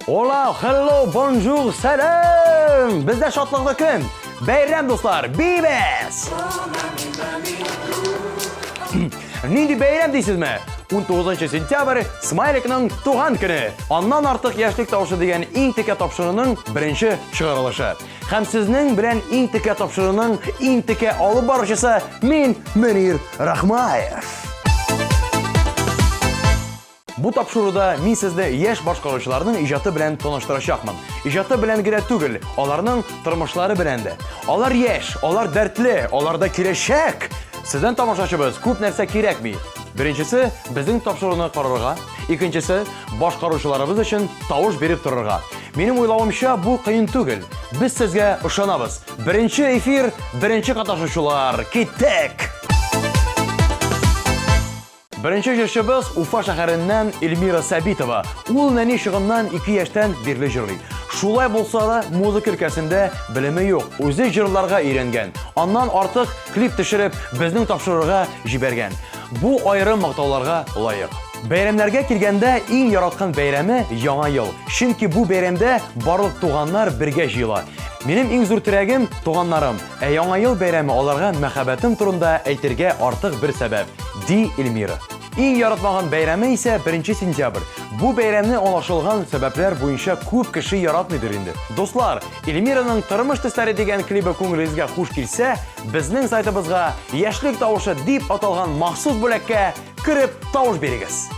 Hola, hello, bonjour, salam. Bizde şatlıqlı kun. Bayram dostlar, bibes. Nindi bayram deysizmi? 19 sentyabr Smaylikning tug'an kuni. Ondan artıq yaşlik tavışı degan eng tika topshirig'ining birinchi chiqarilishi. Ham sizning bilan eng tika topshirig'ining eng tika olib boruvchisi men Munir Rahmayev. Bu topshiriqda men sizni yosh boshqaruvchilarning ijodi bilan tanishtirishaqman. Ijodi bilangina tugul, ularning turmushlari bilanda. Ular yosh, ular dardli, ularda kelajak. Sizdan tomoshabimiz ko'p narsa kerakmi? Birinchisi bizning topshiriqni qarorga, ikkinchisi boshqaruvchilarimiz uchun tovush berib turarga. Mening o'ylavimcha bu qiyin tugul. Biz sizga ishonamiz. Birinchi efir, birinchi qatnashuvchilar, ketdik. Birinchi jirishimiz Ufa shaharidan Elmira Sabitova. U nani shig'indan 2 yoshdan beri jirli. Shulay bo'lsa da muzika ülkəsində bilimi yo'q. O'zi jirlarga o'rgangan. Ondan ortiq klip tushirib bizning topshiriqqa jibergan. Bu ayrim maqtovlarga loyiq. Bayramlarga kelganda eng yaratgan bayrami Yangi yil. Chunki bu bayramda barliq tug'anlar birga jiyla. Mening eng zo'r tilagim tug'anlarim. Yangi yil bayrami ularga muhabbatim turunda aytirga ortiq bir sabab. Di Elmira. Eng yaratmagan bayrami ise 1 sentyabr. Bu bayramni anlaşılgan sebepler boyunca ko'p kishi yaratmaydir endi. Do'stlar, Elmiraning turmush tuslari degan klibi ko'ngilingizga xush kelsa, bizning saytimizga yoshlik tovushi deb atalgan maxsus bo'lakka kirib tovush beringiz.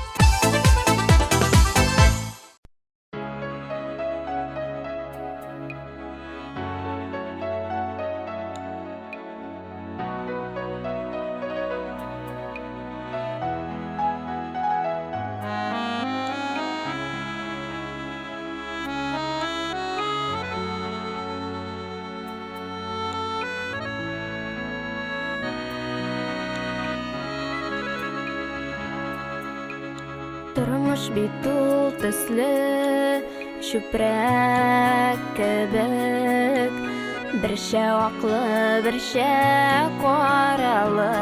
Turmush bitul төсле, çöprek kebek, birşe aklı, birşe qaralı.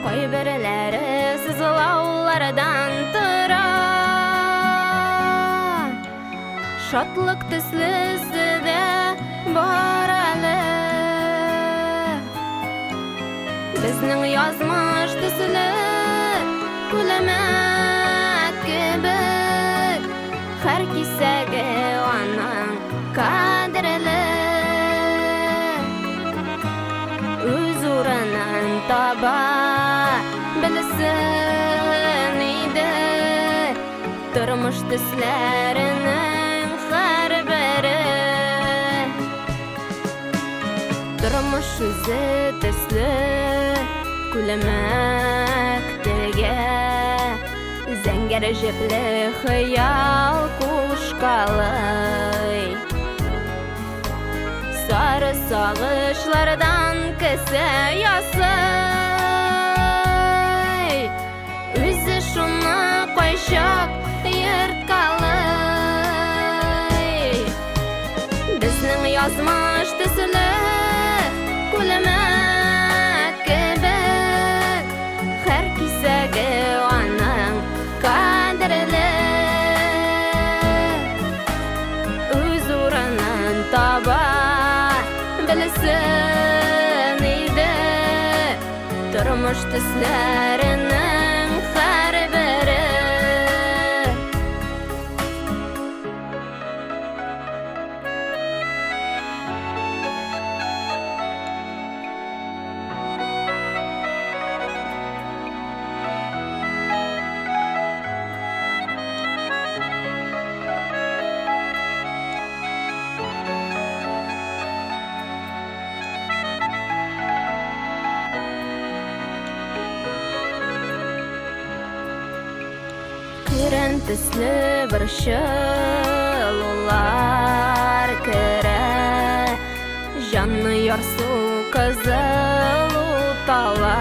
Qoy birləri sızılavlardan tıra, şatlık төслесі de baralı. Bizning yazmış төсле Kulemek kebek, her kisege onun kadrili. Üzüründen taba bilsin idi, turmuş tüslerinin her biri. Turmuş yüzü tüslü, kulemek Zengər jepli xəyal kuşqalay, sarı sağışlardan kəsə yasay, üzü şuna qoyşaq yırtqalay. Bizning yazmış төсле kulemek kebek, hər kisəge onun kadrili. Üzüründən taba bilsin idi, turmuş төслерінің hər biri. Kiren төсле bir şılılar kere, canlı yarsu kızıl utala.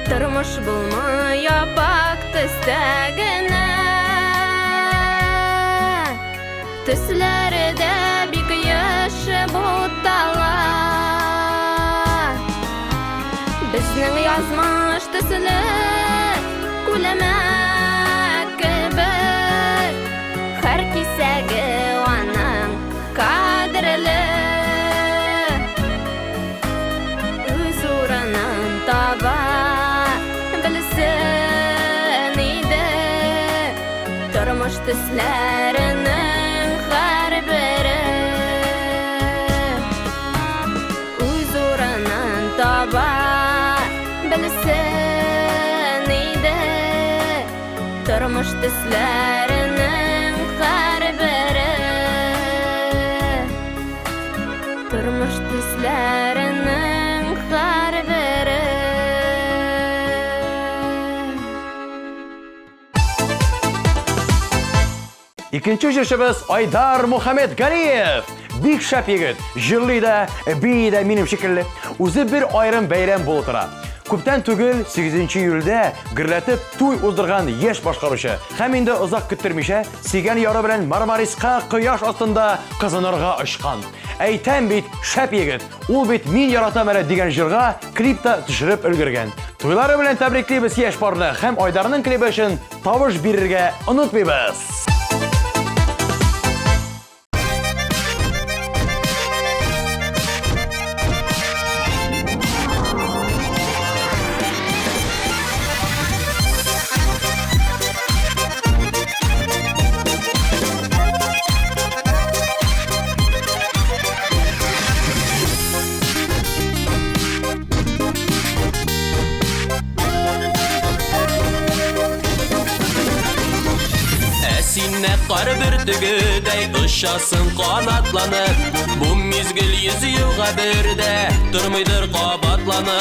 Turmuş bulmaya bakt istəgine, төсләре de bik yaşı butala. Bizning yazmış төсле kulemek Тормыш төсләренең һәрбере үз урынын таба белсен иде. Тормыш төсләренең һәрбере Тормыш төсләренең һәрбере Икенче җырчыбыз Айдар Мөхәммәд Галиев. Бик шәп егет, җырлый да, бии дә минем шикелле. Үзе бер айрым бәйрәм булып тора. Күптән түгел 8 июльдә гөрләтеп туй уздырган яшь башкаручы. Һәм инде озак көттермичә сигән яры белән Мармариска кояш астында кызынырга очкан. Әйтәм бит, шәп егет. Ул бит мин яратам әле дигән җырга клипта төшереп өлгергән. Туйлары белән тәбриклибез яшь парны һәм Айдарның клипы өчен тавыш бирергә онытмыйбыз. Синне кар бөртегедәй ұшасың канатланып, бу мизгел 100 елга бердә тормыйдыр кабатланып.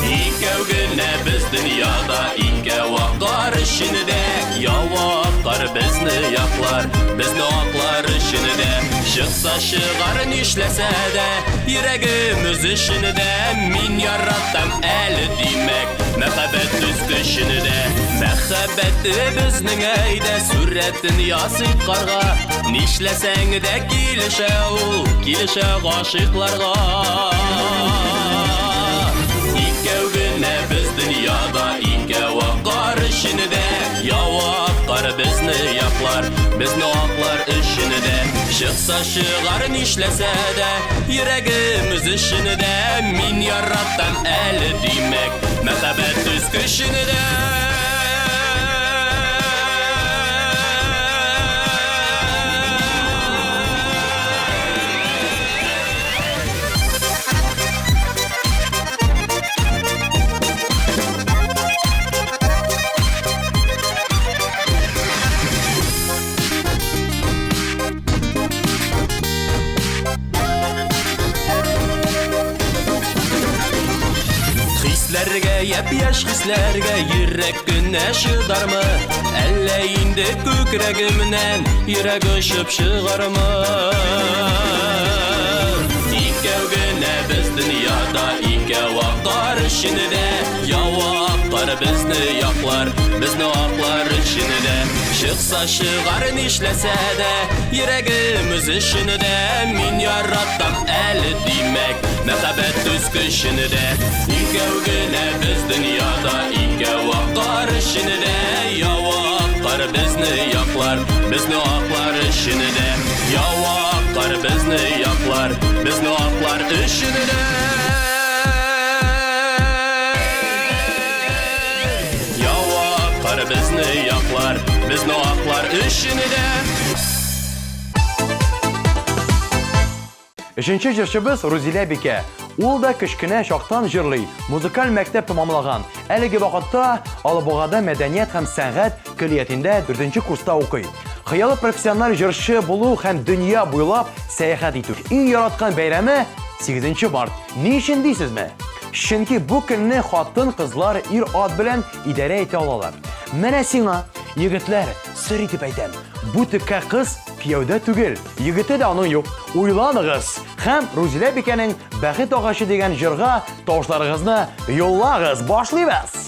Икәү генә без дөньяда, икәү аклар эчендә, яваклар безне яклар, безне аклар эчендә. Чыкса чыгар нишләсә дә, йөрәгемез эчендә, мин яратам әле димәк, мәхәббәт үз көчендә. Мәхәббәтте безнең әйдә сурәтен ясый карга, нишләсәң дә килешә ул, килешә гашыйкларга. Икәү генә без дөньяда, икәү аклар эчендә, яваклар безне яклар, безне аклар эчендә. Чыкса чыгар нишләсә дә, йөрәгемез эчендә, мин яратам әле димәк, мәхәббәт үз көчендә. Хисләргә, япь-яшь хисләргә йөрәк кенә шыдармы? Әллә инде күкрәгемнән йөрәк очып чыгармы? Икәү генә без дөньяда, икәү аклар эчендә, яваклар безне яклар, безне аклар эчендә. Чыкса чыгар нишләсә дә, йөрәгемез эчендә, мин яратам әле димәк, мәхәббәт үз көчендә. Икәү генә без дөньяда, икәү аклар эчендә, яваклар безне яклар, безне аклар эчендә. Яваклар безне яклар, безне аклар эчендә. Яваклар безне яклар, безне аклар эчендә. Өченче җырчыбыз Рузилә Бикә. Ул да кечкенә чактан җырлый, музыкаль мәктәп тәмамлаган. Әлеге вакытта Алабугада мәдәният һәм сәнгать коллеҗендә 4нче курста укый. Хыялы профессиональ җырчы булу һәм дөнья буйлап сәяхәт итү. Иң яраткан бәйрәме 8 март. Ни өчен дисезме? Чөнки бу көнне хатын-кызлар ир-ат белән идарә итә алалар. Менә сиңа, егетләр, сыр итеп әйтәм. Бу теккә кыз кияүдә түгел, егете дә аның юк. Уйланыгыз һәм Рузилә Бикәнең Бәхет агачы дигән җырга тавышларыгызны юллагыз. Башлыйбыз.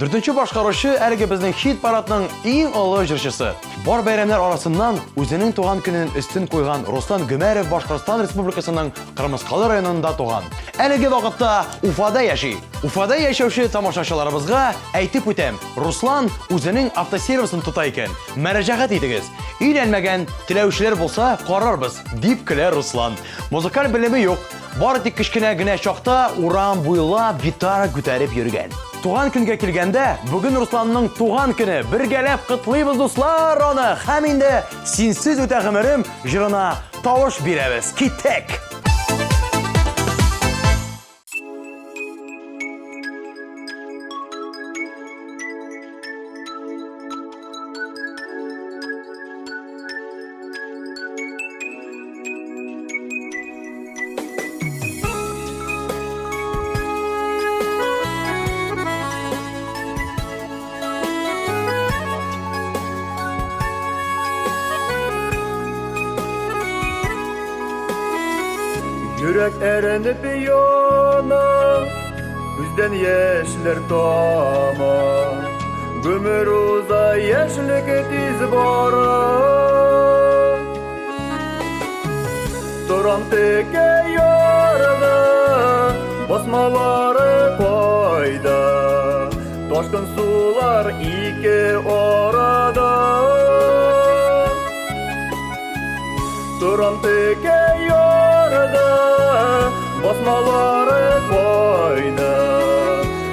4-нче башкаручы әлеге безнең хит парадның иң олы җырчысы. Бар бәйрәмнәр арасыннан үзенең туган көнен өстен куйган Руслан Гөмәров Башкортстан Республикасының Кырмыскалы районында туган. Әлеге вакытта Уфада яши. Уфада яшәүче тамашачыларыбызга әйтеп үтәм, Руслан үзенең автосервисын тота икән. Мәрәҗәгать итегез. Өйләнмәгән теләүчеләр булса карарбыз, дип көлә Руслан. Музыкаль белеме юк, бары тик кечкенә генә чакта урам буйлап гитара күтәреп йөргән. Туган көнгә килгәндә, бүген Русланның туган көне. Бергәләп котлыйбыз дуслар аны. Һәм инде синсез үтә гомерем җырына тавыш бирәбез. Китек! Yürek erenip yana, Күзден яшьләр тама, Гөмер уза яшьлек тиз бара. Торам теке ярда, Басмалары кайда, Ташкын сулар ике арада. Торам теке ярда, Басмалары кайда,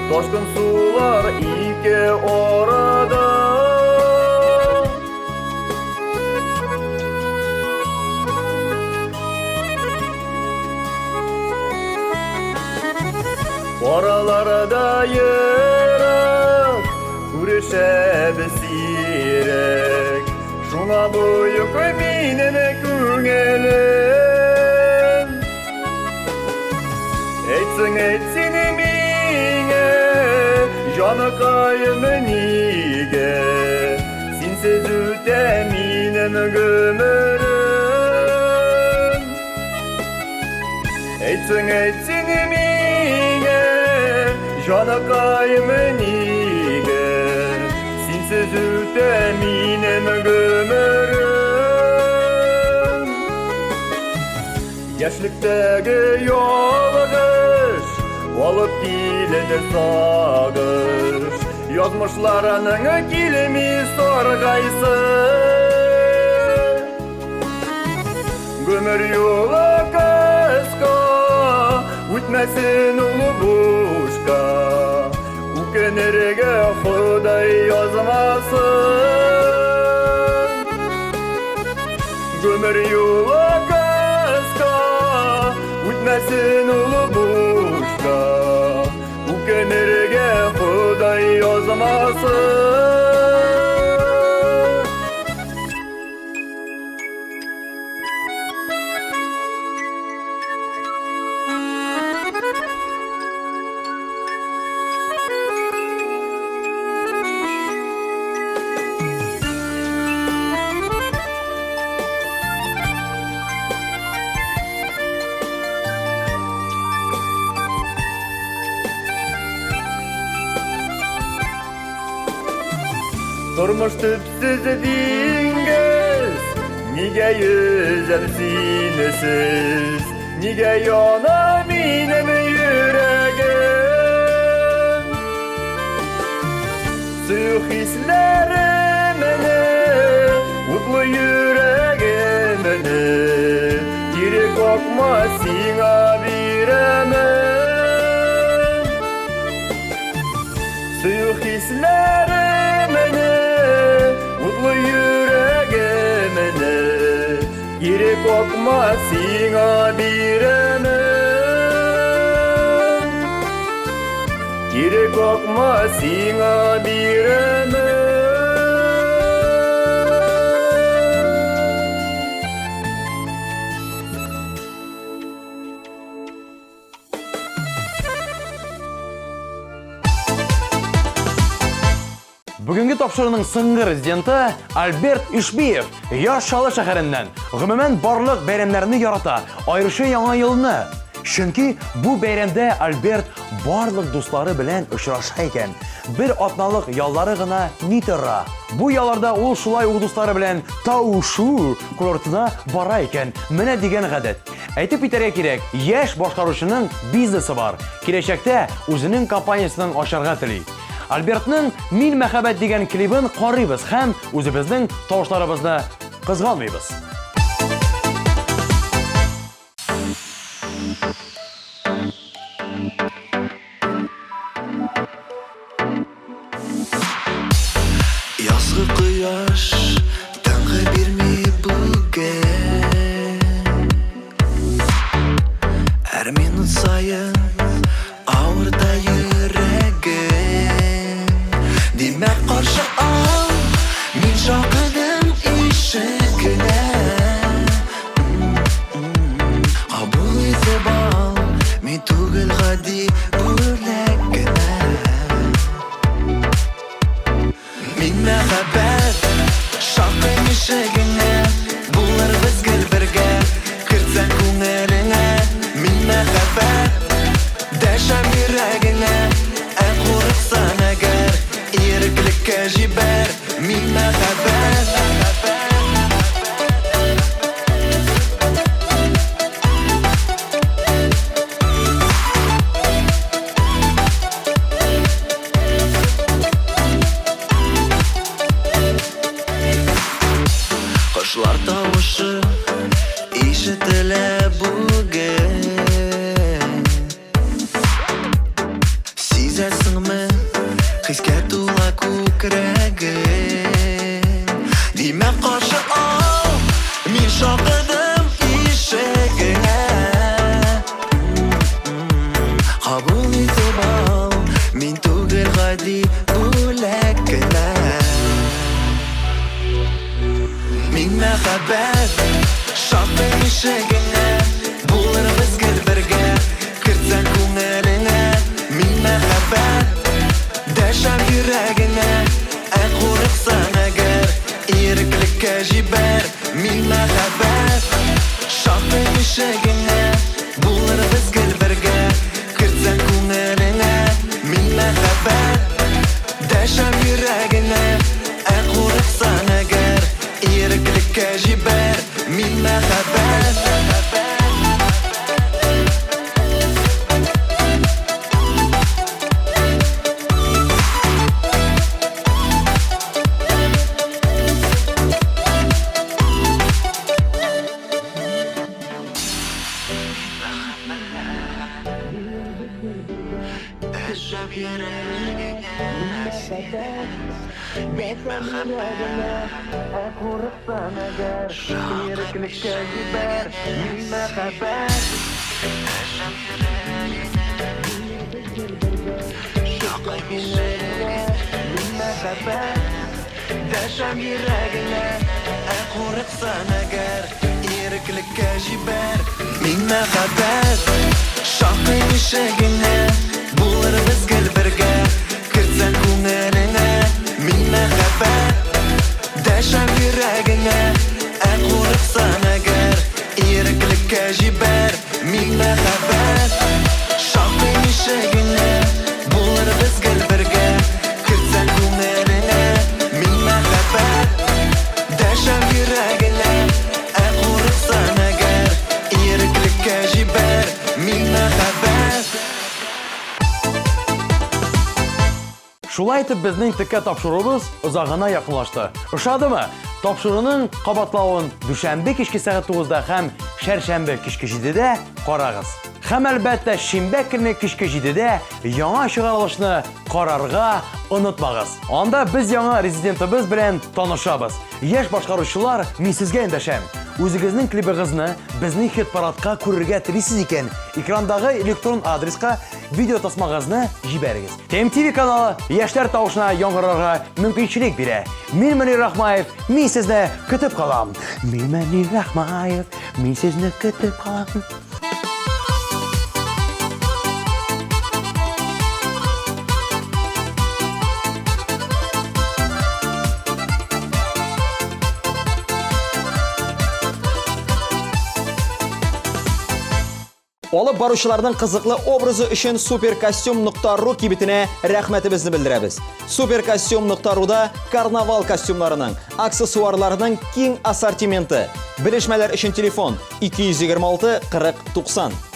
Ташкын сулар ике арада. Араларда ерак, күрешәбез сирәк, Шуңа буйык минем күңелем. Әйтсең миңа, җаныкаем нигә, Синсез үтә минем гомерем. Әйтсең миңа, җаныкаем нигә, Синсез үтә минем гомерем. Яшьлектәге ялгыш, алып килде сагыш, Язмышларының килми саргайсы. Гомер юлы кыска, үтмәсен улы бушка, Үкенергә Ходай язмасын. Гомер юлы кыска, үтмәсен улы бушка, Үкенергә Ходай язмасын. Тормыш төпсез диңгез, Нигә йөзәм синесез, Нигә яна минем йөрәгем. Сөйк хисләремне, утлы йөрәгемне, Кире какма сиңа бирәмен. Сөйк хисләремне, утлы йөрәгемне, Кире какма сиңа бирәмен. Кире какма сиңа бирәмен. Бүгенге тапшырының соңгы резиденты Альберт Ишбиев Яш Шалы шәһәреннән. Гомумән барлык бәйрәмнәрне ярата, аеруча яңа елны. Чөнки бу бәйрәмдә Альберт барлык дуслары белән очраша икән. Бер атналык яллары гына ни тора. Бу ялларда ул шулай ук дуслары белән Таушу курортына бара икән. Менә дигән гадәт. Әйтеп китәргә кирәк, яшь башкаручының бизнесы бар. Киләчәктә үзенең компаниясен ачарга тели. Альбертның «Мин мәхәббәт» дигән клибын карыйбыз һәм үзебезнең тавышларыбызны кызганмыйбыз. Yazgı kıyaş Tangı birmi bugün Her minut sayın Ağırda yüreğim Demek karşı al Min şakıdım işigine Kabul edip al Min tugul gadi bülekine Min мәхәббәт Шакын ишегеңә Булыр безгел бергә Кертсәң күңелеңә Мин мәхәббәт Дәшәм йөрәгеңә Ә курыксаң әгәр Иреклеккә җибәр Мин мәхәббәт Кошлар тавышы ишетелә бүген Сизәсеңме хискә тула күкрәгем Димәк каршы ал Мин шакыдым ишегеңә Кабул итеп ал Мин түгел гади бүләк кенә Мин мәхәббәт Шакын ишегеңә Булыр безгел бергә Кертсәң күңелеңә Мин мәхәббәт Дәшәм йөрәгеңә Ә курыксаң әгәр Иреклеккә җибәр Мин мәхәббәт Шакын ишегеңә Булыр безгел бергә Кертсәң күңелеңә Мин мәхәббәт Дәшәм йөрәгеңә Ә курыксаң әгәр Иреклеккә җибәр Мин мәхәббәт Дәшәм йөрәгеңә Мин мәхәббәт Ә курыксаң әгәр Иреклеккә җибәр Мин мәхәббәт Дәшәм йөрәгеңә Шакын ишегеңә Мин мәхәббәт Дәшәм йөрәгеңә Ә курыксаң әгәр Иреклеккә җибәр Мин мәхәббәт Шакын ишегеңә Булыр безгел бергә Кертсәң күңелеңә Мин мәхәббәт Дәшәм йөрәгеңә Ә курыксаң әгәр Иреклеккә җибәр Мин мәхәббәт Шакын ишегеңә Булыр безгел бергә Кертсәң күңелеңә Мин мәхәббәт Дәшәм йөрәгеңә Ә курыксаң әгәр Иреклеккә җибәр Мин мәхәббәт Шулай итеп безнең теккә тапшыруыбыз озагына якынлашты. Ошадымы? Тапшыруның кабатлавын дүшәмбе кичке сәгать 9-да һәм шәршәмбе кичке 7-дә карагыз. Һәм әлбәттә шимбә көнне кичке 7-дә яңа чыгарылышны карарга онытмагыз. Анда без яңа резидентыбыз белән танышабыз. Яшь башкаручылар, мин сезгә эндәшәм. Үзегезнең клибыгызны безнең хит-парадка күрергә телисез икән, экрандагы электрон адреска видео тасмагызны җибәрегез. ТМТV каналы яшьләр тавышына яңгырарга мөмкинчелек бирә. Мин Мөнир Рахмаев, мин сезне көтеп калам. Мин Мөнир Рахмаев, мин сезне көтеп калам. Алып баручыларның кызыклы образы өчен supercostume.ru кибетенә рәхмәтебезне белдерәбез. Supercostume.ru'да карнавал костюмнарының, аксессуарларының киң ассортименты. Белешмәләр өчен телефон 226 40 90.